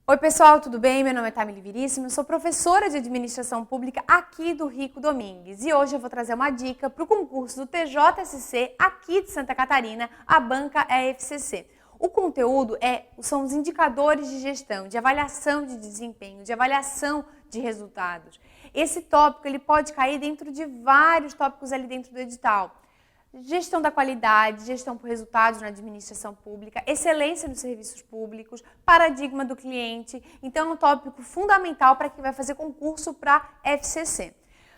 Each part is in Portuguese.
Oi pessoal, tudo bem? Meu nome é Tamily Viríssimo, eu sou professora de Administração Pública aqui do Rico Domingues e hoje eu vou trazer uma dica para o concurso do TJSC aqui de Santa Catarina, a banca EFCC. O conteúdo são os indicadores de gestão, de avaliação de desempenho, de avaliação de resultados. Esse tópico ele pode cair dentro de vários tópicos ali dentro do edital. Gestão da qualidade, gestão por resultados na administração pública, excelência nos serviços públicos, paradigma do cliente. Então, é um tópico fundamental para quem vai fazer concurso para FCC.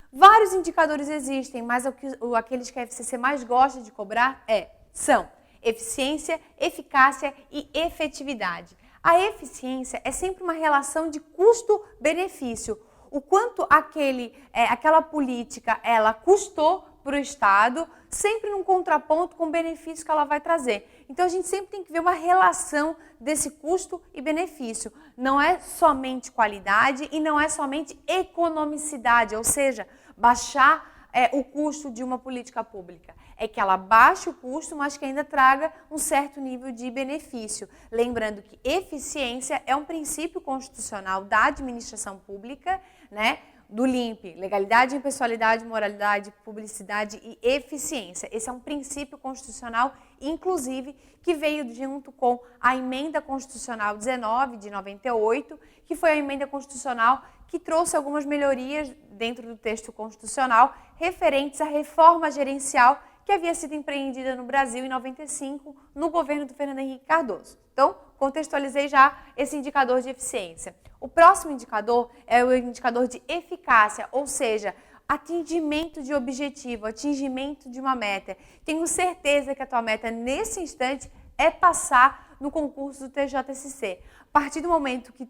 Vários indicadores existem, mas aqueles que a FCC mais gosta de cobrar são eficiência, eficácia e efetividade. A eficiência é sempre uma relação de custo-benefício. O quanto aquela política ela custou para o Estado, sempre num contraponto com o benefício que ela vai trazer. Então, a gente sempre tem que ver uma relação desse custo e benefício. Não é somente qualidade e não é somente economicidade, ou seja, baixar o custo de uma política pública. É que ela baixe o custo, mas que ainda traga um certo nível de benefício. Lembrando que eficiência é um princípio constitucional da administração pública, né? Do LIMP, legalidade, impessoalidade, moralidade, publicidade e eficiência. Esse é um princípio constitucional, inclusive, que veio junto com a Emenda Constitucional 19 de 98, que foi a emenda constitucional que trouxe algumas melhorias dentro do texto constitucional referentes à reforma gerencial que havia sido empreendida no Brasil em 95, no governo do Fernando Henrique Cardoso. Então, contextualizei já esse indicador de eficiência. O próximo indicador é o indicador de eficácia, ou seja, atingimento de objetivo, atingimento de uma meta. Tenho certeza que a tua meta nesse instante é passar no concurso do TJSC. A partir do momento que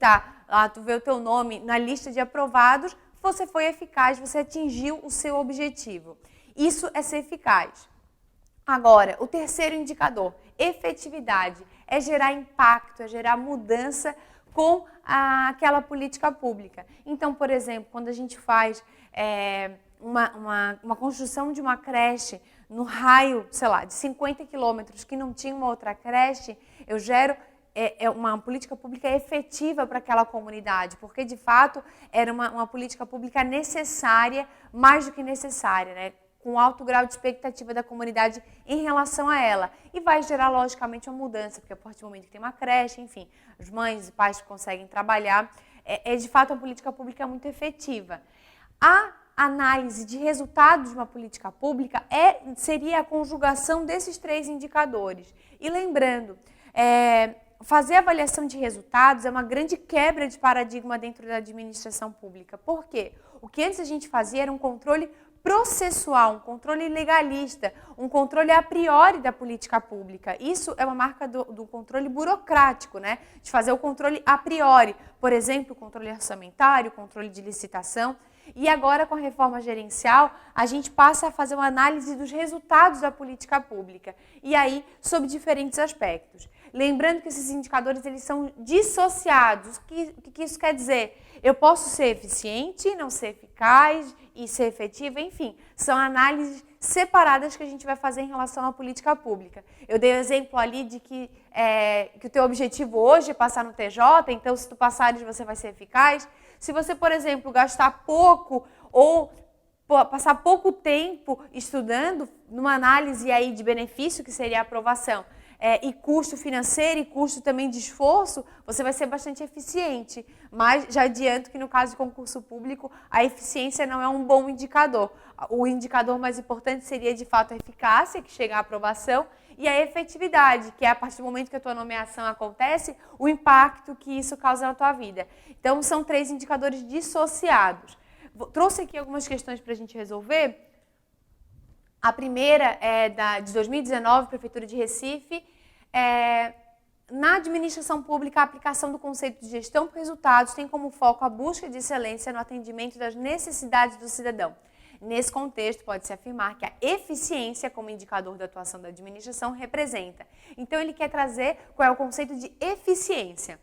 tu vê o teu nome na lista de aprovados, você foi eficaz, você atingiu o seu objetivo. Isso é ser eficaz. Agora, o terceiro indicador, efetividade, é gerar impacto, é gerar mudança com aquela política pública. Então, por exemplo, quando a gente faz uma construção de uma creche no raio, sei lá, de 50 quilômetros, que não tinha uma outra creche, eu gero uma política pública efetiva para aquela comunidade, porque, de fato, era uma política pública necessária, mais do que necessária, né? Com alto grau de expectativa da comunidade em relação a ela. E vai gerar, logicamente, uma mudança, porque a partir do momento que tem uma creche, enfim, as mães e pais que conseguem trabalhar, de fato uma política pública muito efetiva. A análise de resultados de uma política pública seria a conjugação desses três indicadores. E lembrando, fazer avaliação de resultados é uma grande quebra de paradigma dentro da administração pública. Por quê? O que antes a gente fazia era um controle processual, um controle legalista, um controle a priori da política pública. Isso é uma marca do controle burocrático, né? De fazer o controle a priori. Por exemplo, o controle orçamentário, o controle de licitação. E agora, com a reforma gerencial, a gente passa a fazer uma análise dos resultados da política pública. E aí, sob diferentes aspectos. Lembrando que esses indicadores eles são dissociados. O que isso quer dizer? Eu posso ser eficiente, não ser eficaz e ser efetiva, enfim. São análises separadas que a gente vai fazer em relação à política pública. Eu dei o exemplo ali de que o teu objetivo hoje é passar no TJ, então se tu passares você vai ser eficaz. Se você, por exemplo, gastar pouco ou passar pouco tempo estudando, numa análise aí de benefício, que seria a aprovação, e custo financeiro e custo também de esforço, você vai ser bastante eficiente. Mas já adianto que no caso de concurso público, a eficiência não é um bom indicador. O indicador mais importante seria, de fato, a eficácia, que chega à aprovação, e a efetividade, que é a partir do momento que a tua nomeação acontece, o impacto que isso causa na tua vida. Então, são três indicadores dissociados. Trouxe aqui algumas questões para a gente resolver. A primeira é de 2019, Prefeitura de Recife. Na administração pública, a aplicação do conceito de gestão por resultados tem como foco a busca de excelência no atendimento das necessidades do cidadão. Nesse contexto, pode-se afirmar que a eficiência, como indicador da atuação da administração, representa. Então, ele quer trazer qual é o conceito de eficiência.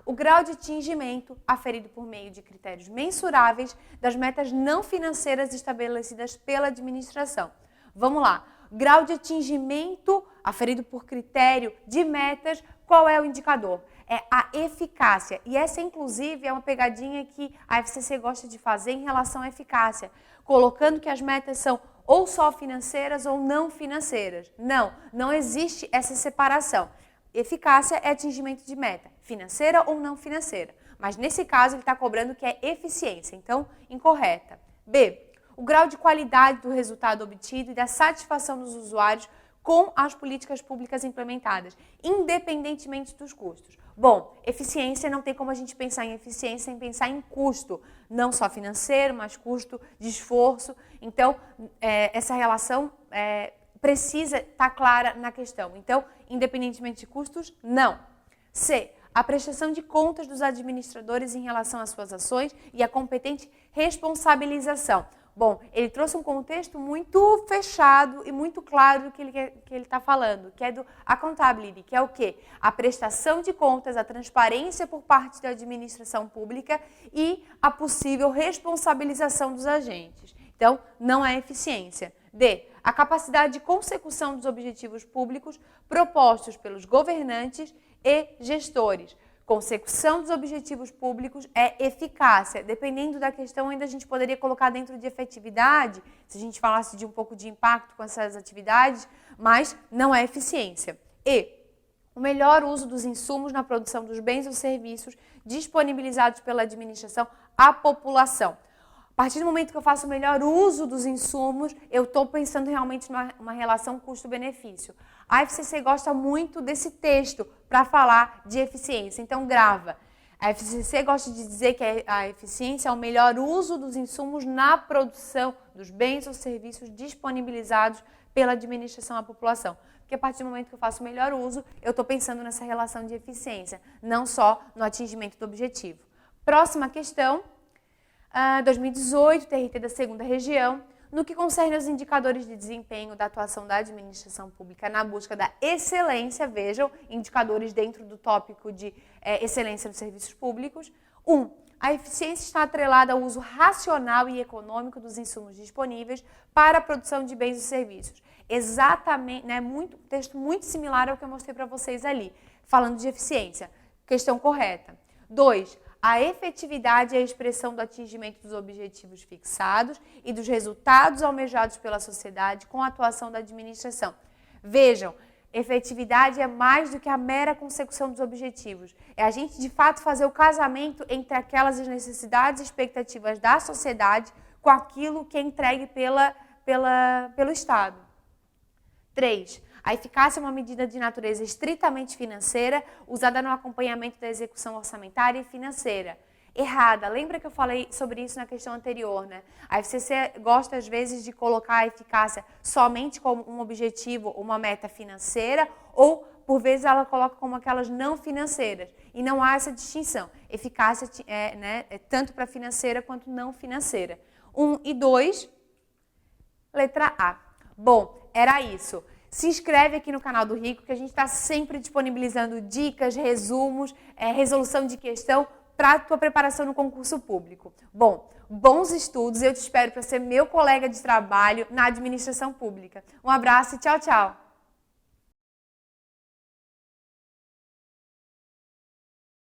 O grau de atingimento aferido por meio de critérios mensuráveis das metas não financeiras estabelecidas pela administração. Vamos lá. Grau de atingimento aferido por critério de metas, qual é o indicador? é a eficácia. E essa, inclusive, é uma pegadinha que a FCC gosta de fazer em relação à eficácia, colocando que as metas são ou só financeiras ou não financeiras. Não, não existe essa separação. Eficácia é atingimento de meta, financeira ou não financeira. Mas nesse caso ele está cobrando que é eficiência, então incorreta. B, o grau de qualidade do resultado obtido e da satisfação dos usuários com as políticas públicas implementadas, independentemente dos custos. Bom, eficiência, não tem como a gente pensar em eficiência sem pensar em custo, não só financeiro, mas custo de esforço. Então, essa relação precisa estar clara na questão. Então, independentemente de custos, não. C, a prestação de contas dos administradores em relação às suas ações e a competente responsabilização. Bom, ele trouxe um contexto muito fechado e muito claro do que ele está falando, que é do accountability, que é o quê? A prestação de contas, a transparência por parte da administração pública e a possível responsabilização dos agentes. Então, não é eficiência. D, a capacidade de consecução dos objetivos públicos propostos pelos governantes e gestores. Consecução dos objetivos públicos é eficácia. Dependendo da questão, ainda a gente poderia colocar dentro de efetividade, se a gente falasse de um pouco de impacto com essas atividades, mas não é eficiência. E o melhor uso dos insumos na produção dos bens ou serviços disponibilizados pela administração à população. A partir do momento que eu faço o melhor uso dos insumos, eu estou pensando realmente numa relação custo-benefício. A FCC gosta muito desse texto para falar de eficiência, então grava. A FCC gosta de dizer que a eficiência é o melhor uso dos insumos na produção dos bens ou serviços disponibilizados pela administração à população. Porque a partir do momento que eu faço o melhor uso, eu estou pensando nessa relação de eficiência, não só no atingimento do objetivo. Próxima questão. 2018, TRT da 2ª Região, no que concerne aos indicadores de desempenho da atuação da administração pública na busca da excelência, vejam, indicadores dentro do tópico de excelência dos serviços públicos. 1. A eficiência está atrelada ao uso racional e econômico dos insumos disponíveis para a produção de bens e serviços. Exatamente, né, texto muito similar ao que eu mostrei para vocês ali, falando de eficiência. Questão correta. 2. A efetividade é a expressão do atingimento dos objetivos fixados e dos resultados almejados pela sociedade com a atuação da administração. Vejam, efetividade é mais do que a mera consecução dos objetivos. É a gente, de fato, fazer o casamento entre aquelas necessidades e expectativas da sociedade com aquilo que é entregue pelo Estado. 3. A eficácia é uma medida de natureza estritamente financeira, usada no acompanhamento da execução orçamentária e financeira. Errada. Lembra que eu falei sobre isso na questão anterior, né? A FCC gosta, às vezes, de colocar a eficácia somente como um objetivo, uma meta financeira, ou, por vezes, ela coloca como aquelas não financeiras. E não há essa distinção. Eficácia é tanto para financeira quanto não financeira. 1 e 2, letra A. Bom, era isso. Se inscreve aqui no canal do Rico, que a gente está sempre disponibilizando dicas, resumos, resolução de questão para a tua preparação no concurso público. Bom, bons estudos, eu te espero para ser meu colega de trabalho na administração pública. Um abraço e tchau, tchau!